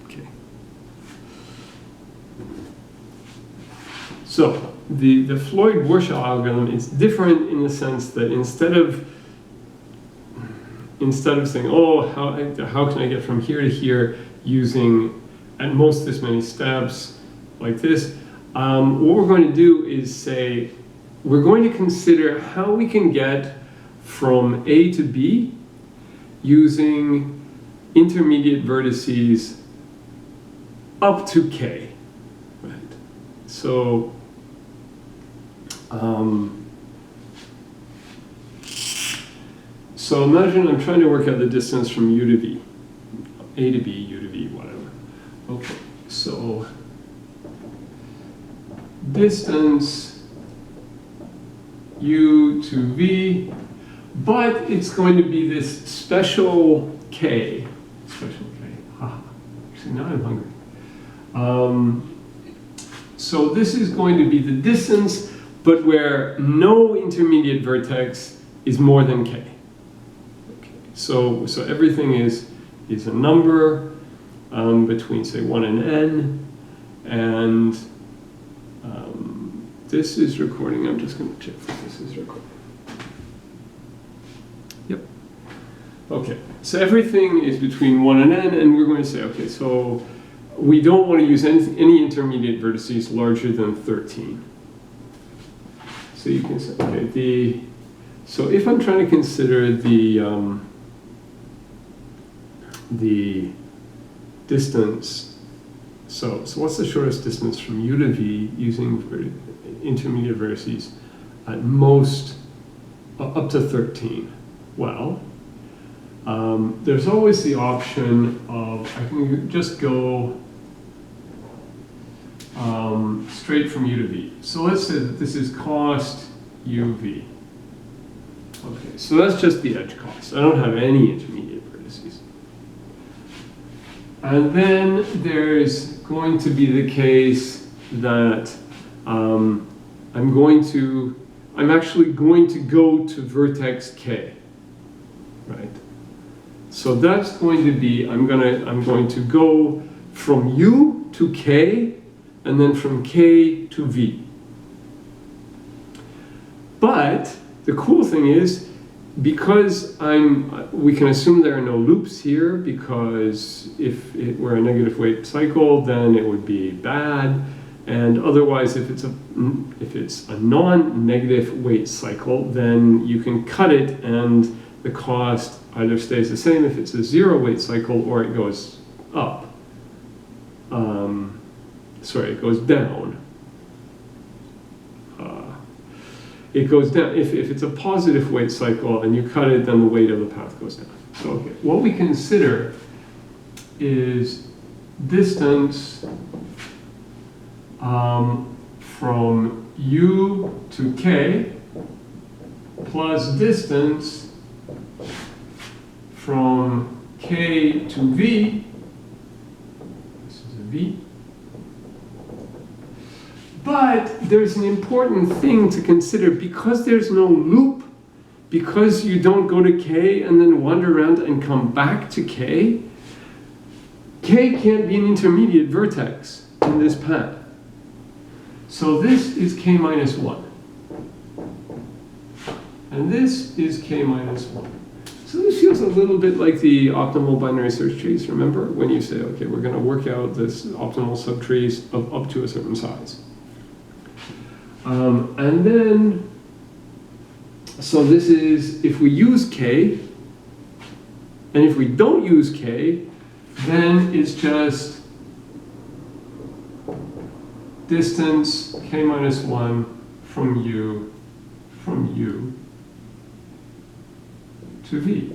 Okay. So the Floyd-Warshall algorithm is different in the sense that instead of saying, oh, how can I get from here to here using at most this many steps like this, what we're going to do is say we're going to consider how we can get from A to B using intermediate vertices up to K, right? So so imagine I'm trying to work out the distance from U to V, A to B, U to V, whatever. Okay, so distance U to V, but it's going to be this special K. Actually, now I'm hungry. So this is going to be the distance, but where no intermediate vertex is more than K. Okay. So everything is a number between, say, 1 and n, and this is recording. I'm just going to check if this is recording. Yep. Okay, so everything is between 1 and n, and we're going to say, okay, so we don't want to use any intermediate vertices larger than 13. So you can say, okay, so if I'm trying to consider the distance, so what's the shortest distance from U to V using intermediate vertices at most up to 13? Well, there's always the option of, I can just go straight from U to V. So let's say that this is cost UV. Okay, so that's just the edge cost. I don't have any intermediate vertices. And then there's going to be the case that I'm actually going to go to vertex K, right? So that's going to be, I'm going to go from U to K, and then from K to V. But the cool thing is, because we can assume there are no loops here, because if it were a negative weight cycle, then it would be bad. And otherwise, if it's a non-negative weight cycle, then you can cut it and the cost either stays the same if it's a zero weight cycle, or it goes up. It goes down. It goes down. If it's a positive weight cycle and you cut it, then the weight of the path goes down. So okay, what we consider is distance from U to K plus distance from K to V. This is a V. But there's an important thing to consider. Because there's no loop, because you don't go to K and then wander around and come back to K, K can't be an intermediate vertex in this path. So this is K minus 1. And this is K minus 1. So this feels a little bit like the optimal binary search trees, remember? When you say, okay, we're going to work out this optimal subtrees of up to a certain size. And then, so this is, if we use K, and if we don't use K, then it's just distance K minus 1 from U to V.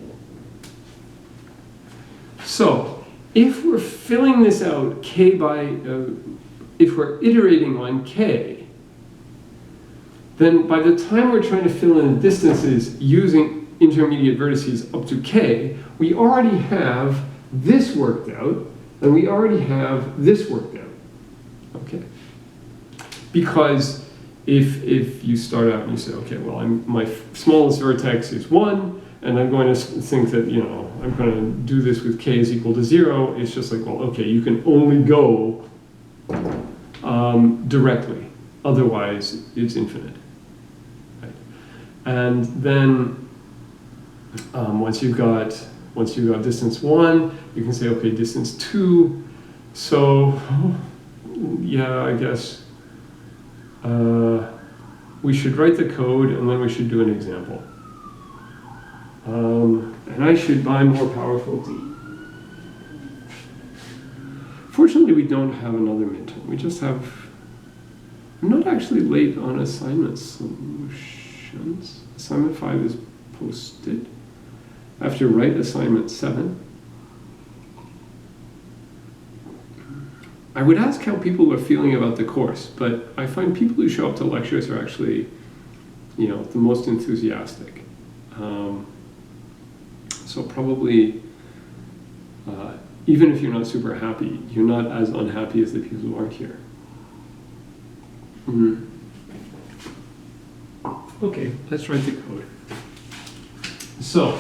So, if we're filling this out K by, if we're iterating on K, then by the time we're trying to fill in the distances using intermediate vertices up to K, we already have this worked out, and we already have this worked out. Okay? Because if you start out and you say, okay, well, my smallest vertex is 1, and I'm going to think that, you know, I'm going to do this with k is equal to 0, it's just like, well, okay, you can only go directly, otherwise it's infinite. Right? And then once you've got distance 1, you can say, okay, distance 2. So yeah, I guess we should write the code, and then we should do an example. And I should buy more powerful tea. Fortunately, we don't have another midterm. We just have, I'm not actually late on assignment solutions. Assignment 5 is posted. I have to write assignment 7. I would ask how people are feeling about the course, but I find people who show up to lectures are actually, you know, the most enthusiastic. So probably, even if you're not super happy, you're not as unhappy as the people who aren't here. Okay, let's write the code. So,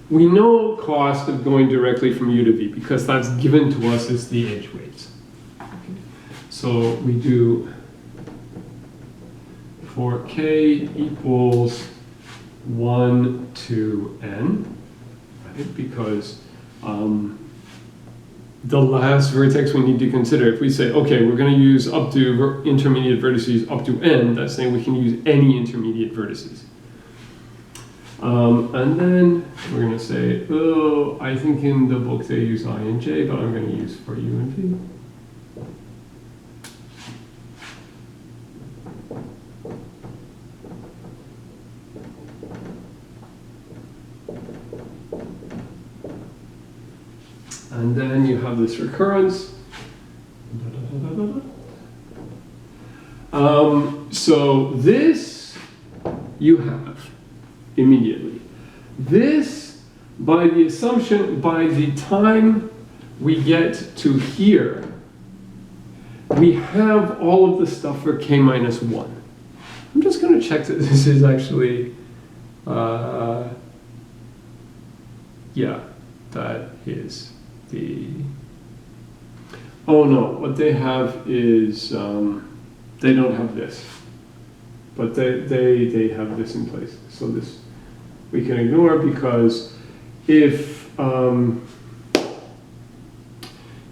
we know cost of going directly from U to V because that's given to us as the edge weights. Okay. So we do for k equals 1 to n, right? Because the last vertex we need to consider, if we say, okay, we're going to use up to intermediate vertices up to n, that's saying we can use any intermediate vertices. And then we're going to say, oh, I think in the book they use I and j, but I'm going to use for u and v. And then you have this recurrence. So this you have immediately. This, by the assumption, by the time we get to here, we have all of the stuff for k minus 1. I'm just going to check that this is actually, yeah, that is the, oh no, what they have is, they don't have this, but they have this in place. So this we can ignore, because if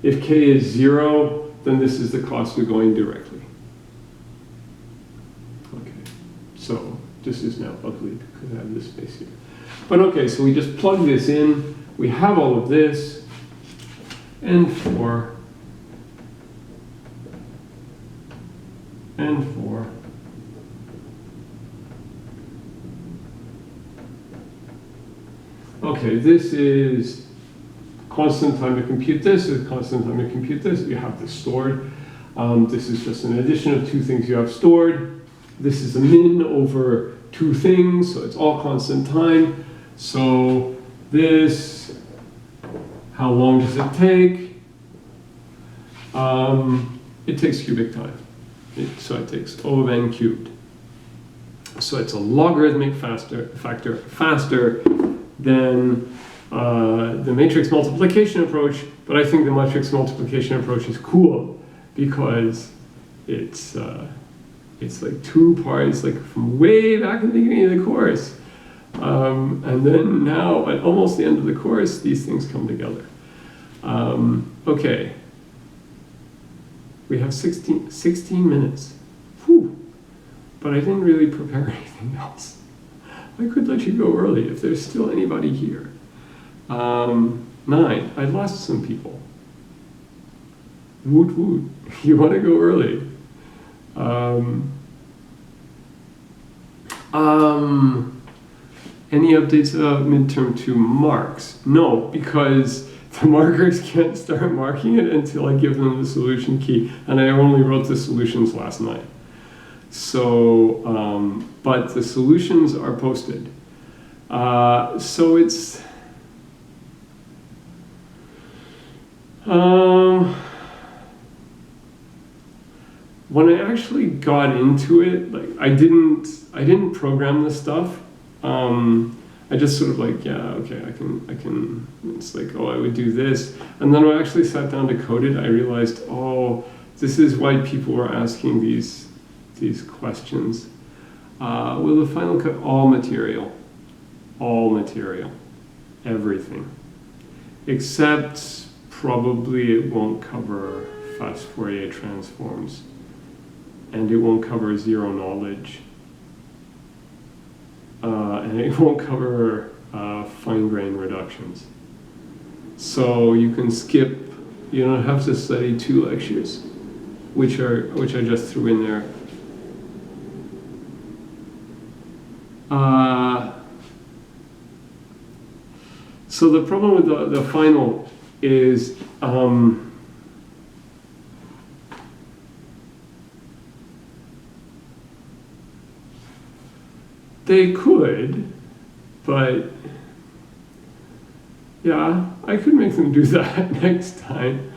k is 0, then this is the cost of going directly. Okay, so this is now ugly because I have this space here. But okay, so we just plug this in. We have all of this, and 4, and 4. Okay, this is constant time to compute this, is constant time to compute this. You have this stored. This is just an addition of two things you have stored. This is a min over two things, so it's all constant time. So this, how long does it take? It takes cubic time. So it takes O of n cubed. So it's a logarithmic factor faster than the matrix multiplication approach, but I think the matrix multiplication approach is cool because it's like two parts, like from way back in the beginning of the course, and then now at almost the end of the course, these things come together. Okay, we have 16 minutes. Whew. But I didn't really prepare anything else. I could let you go early if there's still anybody here. 9, I lost some people. Woot woot, you want to go early. Any updates about midterm 2 marks? No, because the markers can't start marking it until I give them the solution key, and I only wrote the solutions last night. So, but the solutions are posted. So it's, when I actually got into it, like I didn't program this stuff. I just sort of like, yeah, okay, I can, it's like, oh, I would do this. And then when I actually sat down to code it, I realized, oh, this is why people were asking these questions. Will the final cut all material, everything, except probably it won't cover fast Fourier transforms, and it won't cover zero knowledge, and it won't cover fine-grained reductions. So you can skip, you don't have to study 2 lectures, which I just threw in there. So the problem with the final is they could, but yeah, I could make them do that next time.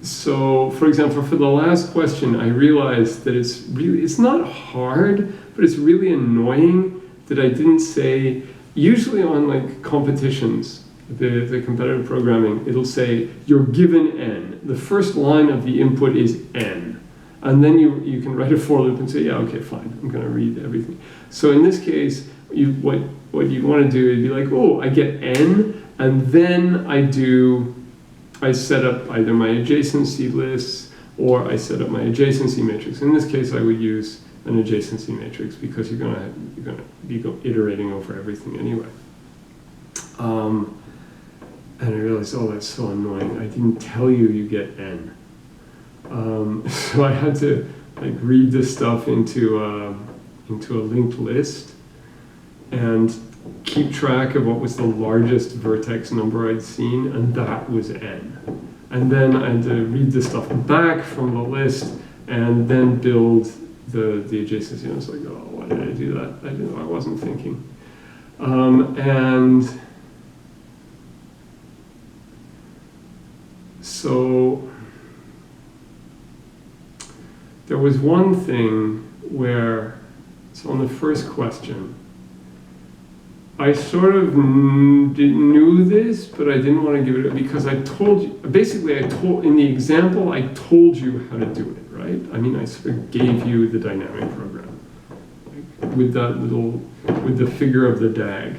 So, for example, for the last question, I realized that it's not hard, but it's really annoying that I didn't say, usually on like competitions, the competitive programming, it'll say, you're given n. The first line of the input is n. And then you can write a for loop and say, yeah, okay, fine, I'm gonna read everything. So in this case, what you wanna do is be like, oh, I get n, and then I set up either my adjacency lists or I set up my adjacency matrix. In this case, I would use an adjacency matrix because you're gonna be iterating over everything anyway. And I realized, oh, that's so annoying. I didn't tell you get n. So I had to like read this stuff into a linked list and keep track of what was the largest vertex number I'd seen, and that was n. And then I had to read the stuff back from the list and then build the adjacency. And I was like, oh, why did I do that? I wasn't thinking. And so there was one thing where, so on the first question, I sort of knew this, but I didn't want to give it, because I told you, basically in the example, I told you how to do it, right? I mean, I sort of gave you the dynamic program, like with the figure of the DAG.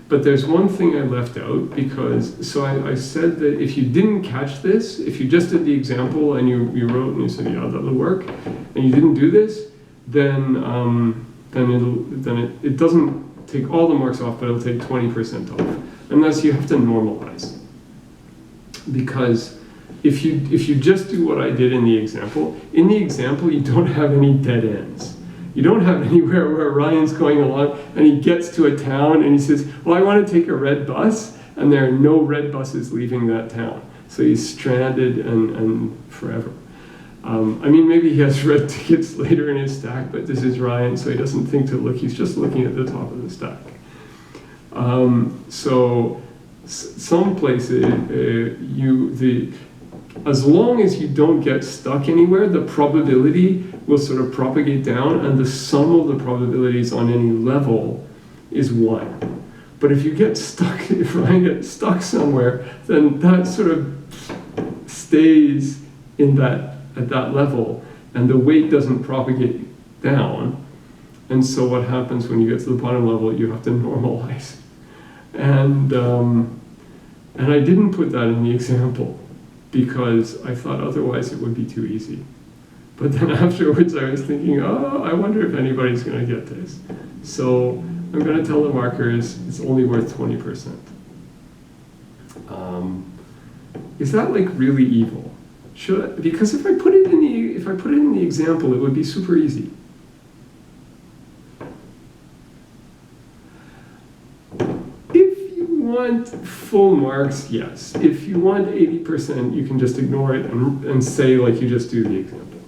But there's one thing I left out, because, so I said that if you didn't catch this, if you just did the example and you wrote and you said, yeah, that'll work, and you didn't do this, then it doesn't take all the marks off, but it'll take 20% off. And thus you have to normalize. Because if you just do what I did in the example you don't have any dead ends. You don't have anywhere where Ryan's going along and he gets to a town and he says, well, I want to take a red bus, and there are no red buses leaving that town. So he's stranded and forever. I mean, maybe he has red tickets later in his stack, but this is Ryan, so he doesn't think to look. He's just looking at the top of the stack. So some places, as long as you don't get stuck anywhere, the probability will sort of propagate down, and the sum of the probabilities on any level is 1. But if you get stuck, if Ryan gets stuck somewhere, then that sort of stays at that level, and the weight doesn't propagate down. And so what happens when you get to the bottom level, you have to normalize. And I didn't put that in the example because I thought otherwise it would be too easy. But then afterwards I was thinking, oh, I wonder if anybody's going to get this. So I'm going to tell the markers it's only worth 20%. Is that like really evil? Because if I put it in the example, it would be super easy. If you want full marks, yes. If you want 80%, you can just ignore it and say like you just do the example.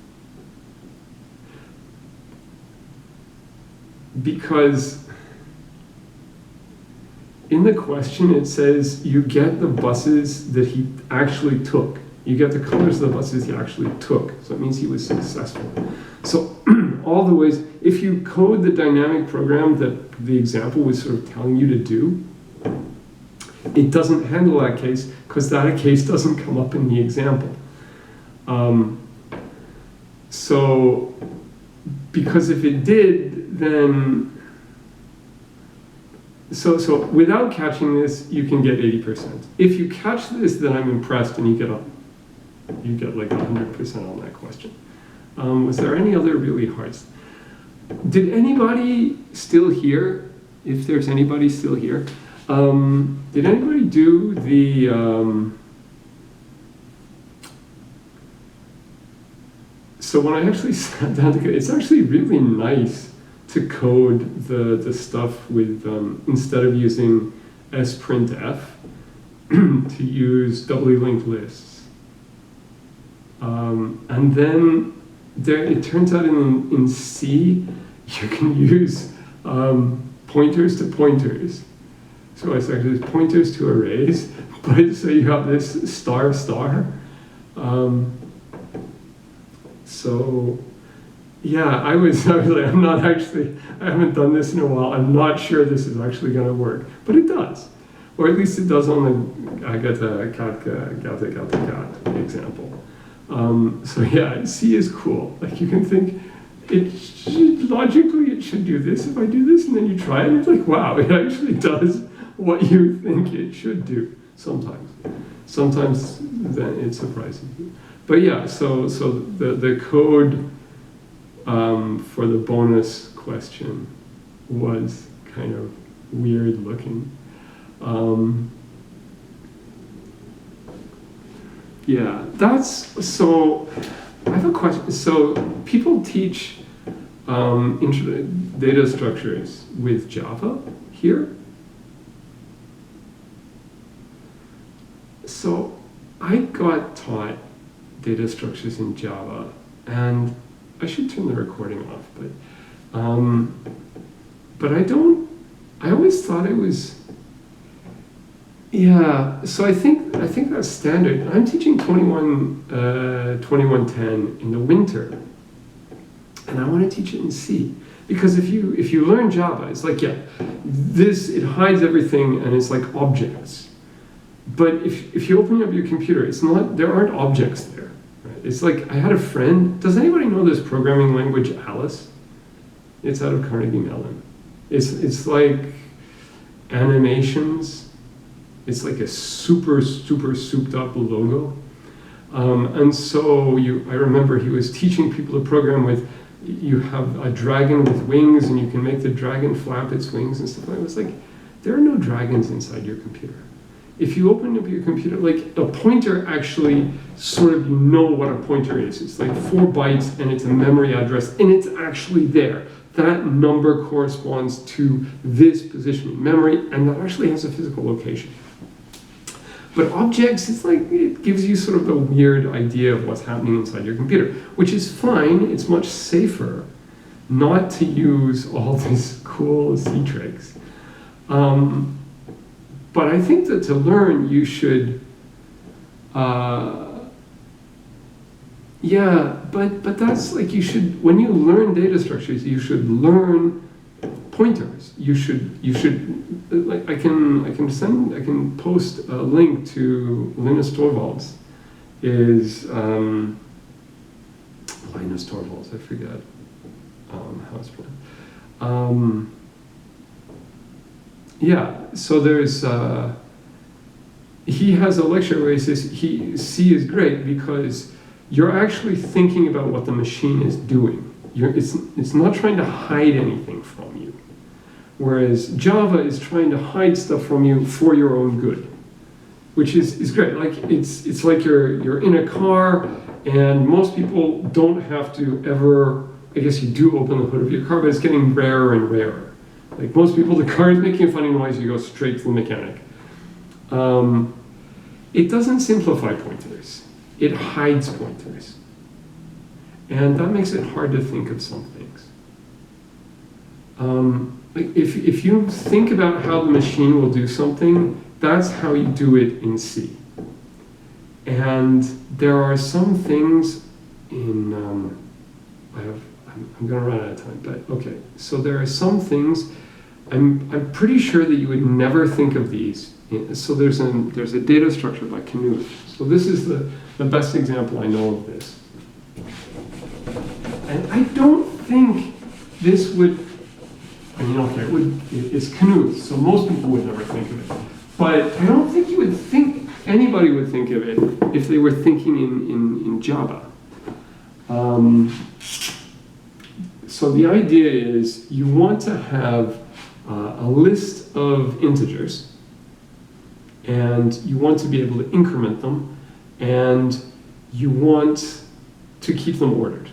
Because in the question it says you get the buses that he actually took. You get the colors of the buses he actually took. So it means he was successful. So all the ways, if you code the dynamic program that the example was sort of telling you to do, it doesn't handle that case because that case doesn't come up in the example. So, because if it did, then so without catching this, you can get 80%. If you catch this, then I'm impressed, and you get like 100% on that question. Was there any other really hard? Did anybody still here? If there's anybody still here, did anybody do the? So when I actually sat down to code, it's actually really nice to code the stuff with instead of using sprintf to use doubly linked lists, and then it turns out in C you can use pointers to pointers. So it's actually pointers to arrays, but so you have this star star. So yeah, I was like, I haven't done this in a while. I'm not sure this is actually going to work, but it does, or at least it does on the gata example. So yeah, C is cool. Like you can think, logically it should do this if I do this, and then you try it, and it's like, wow, it actually does what you think it should do. Sometimes then it surprises you. But yeah, so the code for the bonus question was kind of weird looking. Yeah, so I have a question. So people teach data structures with Java here. So I got taught data structures in Java, and I should turn the recording off, but I always thought it was, yeah, so I think that's standard. I'm teaching 2110 in the winter, and I want to teach it in C, because if you learn Java, it's like, yeah, it hides everything, and it's like objects. But if you open up your computer, there aren't objects there. Right? It's like, I had a friend, does anybody know this programming language, Alice? It's out of Carnegie Mellon. It's like animations. It's like a super souped up logo. And so I remember he was teaching people to program with, you have a dragon with wings, and you can make the dragon flap its wings and stuff like that. It was like, there are no dragons inside your computer. If you open up your computer, like a pointer actually sort of, you know what a pointer is. It's like 4 bytes, and it's a memory address, and it's actually there. That number corresponds to this position in memory, and that actually has a physical location. But objects, it's like, it gives you sort of a weird idea of what's happening inside your computer, which is fine. It's much safer not to use all these cool C tricks. But I think that to learn, you should, yeah, but that's like, you should, when you learn data structures, you should learn pointers. You should, like, I can post a link to Linus Torvalds, Linus Torvalds, I forget how it's pronounced. Yeah, so there's, he has a lecture where he says C is great because you're actually thinking about what the machine is doing. It's not trying to hide anything from you. Whereas Java is trying to hide stuff from you for your own good, which is great. Like it's like you're in a car, and most people don't have to ever, I guess you do open the hood of your car, but it's getting rarer and rarer. Like most people, the car is making a funny noise, you go straight to the mechanic. It doesn't simplify pointers. It hides pointers. And that makes it hard to think of some things. Like if you think about how the machine will do something, that's how you do it in C. And there are some things in, I I'm going to run out of time, but okay. So there are some things, I'm pretty sure that you would never think of these. So there's a data structure by Knuth. So this is the best example I know of this. And I don't think this would, I mean, okay, it's Knuth, so most people would never think of it. But I don't think anybody would think of it if they were thinking in Java. So the idea is you want to have a list of integers, and you want to be able to increment them, and you want to keep them ordered.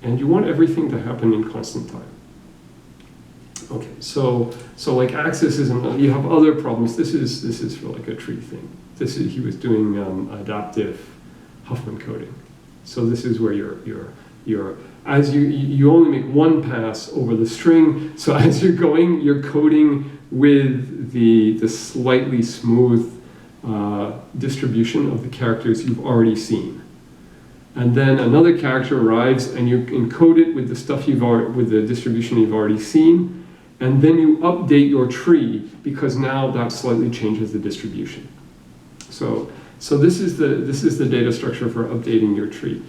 And you want everything to happen in constant time. Okay, so like access isn't, you have other problems. This is for like a tree thing. He was doing adaptive Huffman coding. So this is where you're as you only make one pass over the string. So as you're going, you're coding with the slightly smooth distribution of the characters you've already seen. And then another character arrives, and you encode it with the stuff with the distribution you've already seen, and then you update your tree because now that slightly changes the distribution. So this is the data structure for updating your tree.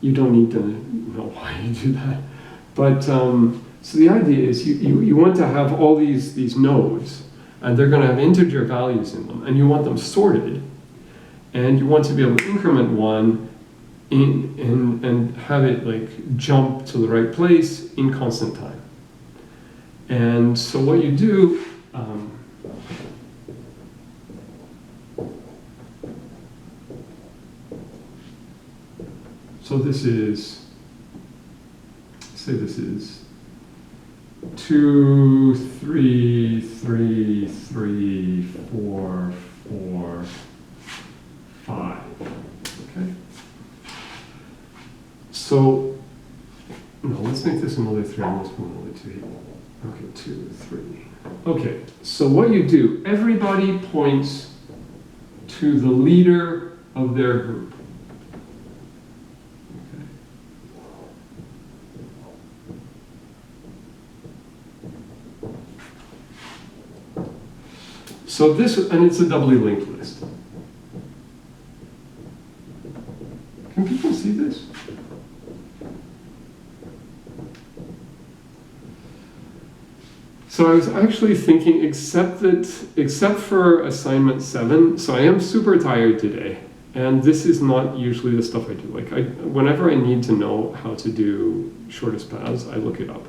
You don't need to know why you do that, but so the idea is you want to have all these nodes, and they're going to have integer values in them, and you want them sorted. And you want to be able to increment one and have it like jump to the right place in constant time. And so what you do, so this is, say this is 2, 3, 3, 3, 4, 4, 5. Okay. So, no, let's make this another 3. Let's put another 2 here. Okay, 2, 3. Okay, so what you do, everybody points to the leader of their group. Okay. So this, and it's a doubly linked list. Can people see this? So I was actually thinking, except for assignment 7, so I am super tired today, and this is not usually the stuff I do. Like whenever I need to know how to do shortest paths, I look it up.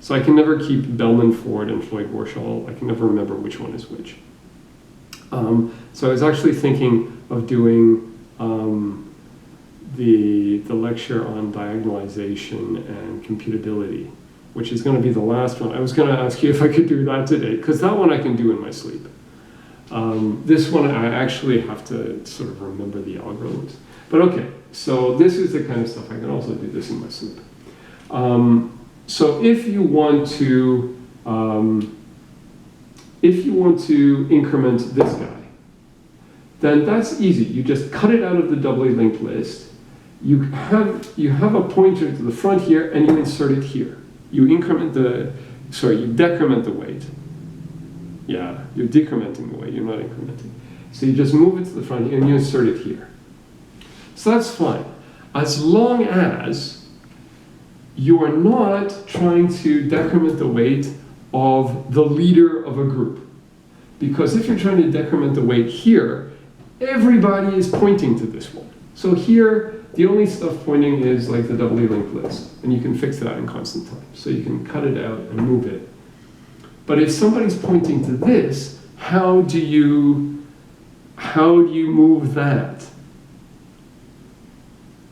So I can never keep Bellman Ford and Floyd Warshall. I can never remember which one is which. So I was actually thinking of doing the lecture on diagonalization and computability, which is going to be the last one. I was going to ask you if I could do that today, because that one I can do in my sleep. This one I actually have to sort of remember the algorithms. But okay, so this is the kind of stuff I can also do this in my sleep. So if you want to increment this guy, then that's easy. You just cut it out of the doubly linked list. You have a pointer to the front here, and you insert it here. You decrement the weight. Yeah, you're decrementing the weight, you're not incrementing. So you just move it to the front here, and you insert it here. So that's fine, as long as you are not trying to decrement the weight of the leader of a group. Because if you're trying to decrement the weight here, everybody is pointing to this one. So here, the only stuff pointing is like the doubly linked list, and you can fix that in constant time. So you can cut it out and move it. But if somebody's pointing to this, how do you move that?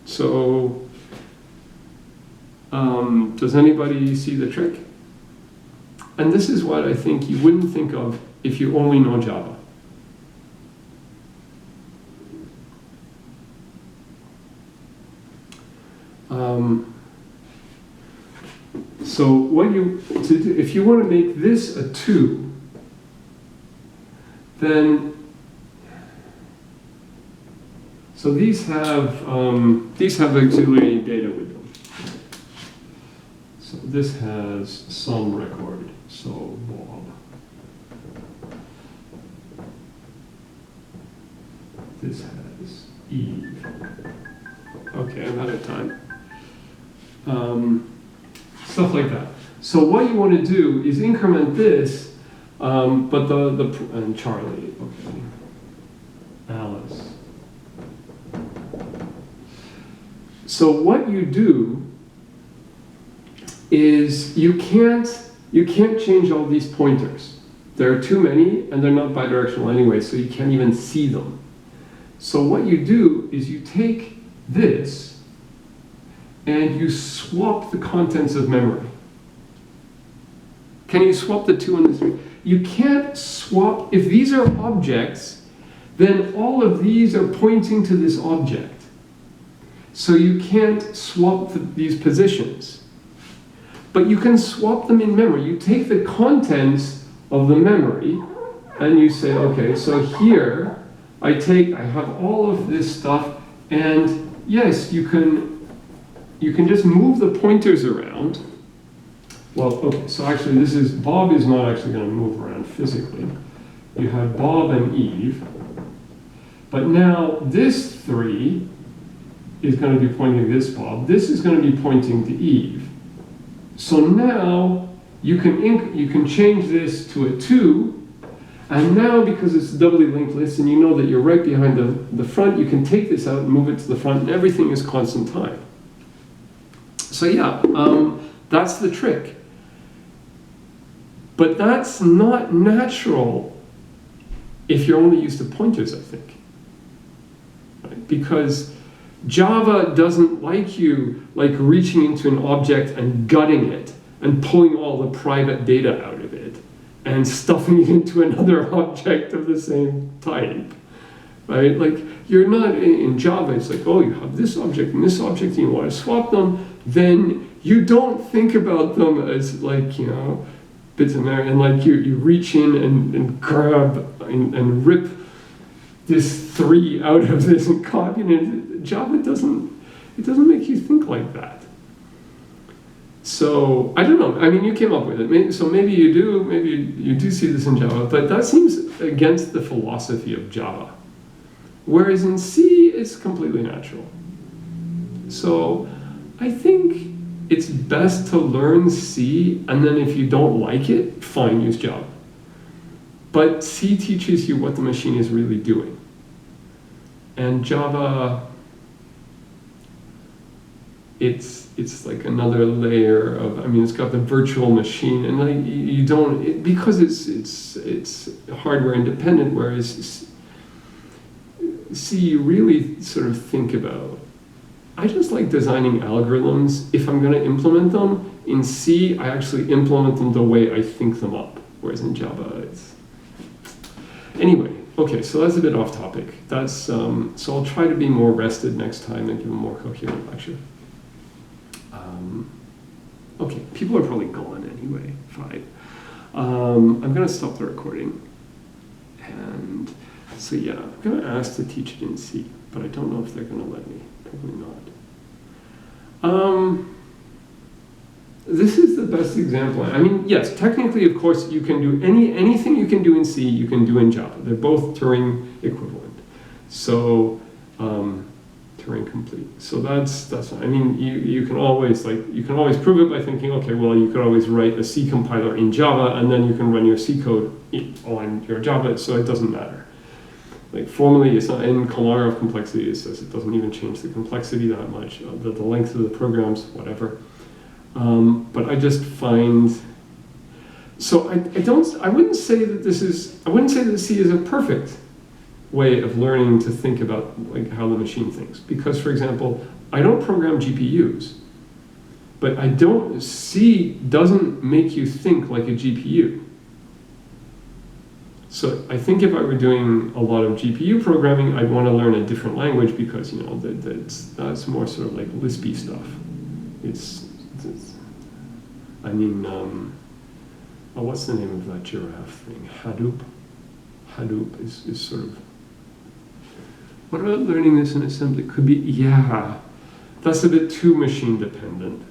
So, does anybody see the trick? And this is what I think you wouldn't think of if you only know Java. So if you want to make this a 2, then So these have auxiliary data with them. So this has some record. So Bob. This has Eve. Okay, I'm out of time. Stuff like that. So what you want to do is increment this, but and Charlie, okay, Alice. So what you do is you can't change all these pointers. There are too many, and they're not bidirectional anyway, so you can't even see them. So what you do is you take this and you swap the contents of memory. Can you swap the 2 and the 3? You can't swap. If these are objects, then all of these are pointing to this object. So you can't swap these positions. But you can swap them in memory. You take the contents of the memory and you say, okay, so here I have all of this stuff, and yes, you can just move the pointers around. Well, okay, so actually Bob is not actually going to move around physically. You have Bob and Eve. But now this 3 is going to be pointing to this Bob. This is going to be pointing to Eve. So now you can change this to a 2, and now because it's a doubly linked list and you know that you're right behind the front, you can take this out and move it to the front, and everything is constant time. So yeah, that's the trick. But that's not natural if you're only used to pointers, I think. Right? Because Java doesn't like you reaching into an object and gutting it and pulling all the private data out of it and stuffing it into another object of the same type. Right? Like, you're not in Java, it's like, oh, you have this object and this object and you want to swap them, then you don't think about them as bits of memory, and you reach in and grab and rip this 3 out of this and copy it. Java doesn't make you think like that. So I don't know. I mean, you came up with it. So maybe you do. Maybe you do see this in Java, but that seems against the philosophy of Java. Whereas in C, it's completely natural. So I think it's best to learn C, and then if you don't like it, fine, use Java. But C teaches you what the machine is really doing. And Java, it's like another layer of, I mean, it's got the virtual machine, and you don't, because it's hardware independent, whereas C, you really sort of think about, I just like designing algorithms. If I'm going to implement them, in C, I actually implement them the way I think them up, whereas in Java, it's... Anyway, okay, so that's a bit off topic. So I'll try to be more rested next time and give a more coherent lecture. Okay, people are probably gone anyway, fine. I'm going to stop the recording. And so yeah, I'm going to ask to teach it in C, but I don't know if they're going to let me. Probably not. This is the best example. I mean, yes, technically, of course, you can do anything you can do in C, you can do in Java. They're both Turing equivalent. So Turing complete. So that's. I mean, you can always prove it by thinking, okay, well, you could always write a C compiler in Java, and then you can run your C code on your Java, so it doesn't matter. Like formally, it's not in Kolarov complexity. It says it doesn't even change the complexity that much, the length of the programs, whatever. But I just find, so I wouldn't say that C is a perfect way of learning to think about how the machine thinks. Because, for example, I don't program GPUs, but C doesn't make you think like a GPU. So I think if I were doing a lot of GPU programming, I'd want to learn a different language because that's more sort of like Lispy stuff. What's the name of that giraffe thing? Hadoop. Hadoop is sort of What about learning this in assembly? Could be, yeah, that's a bit too machine dependent.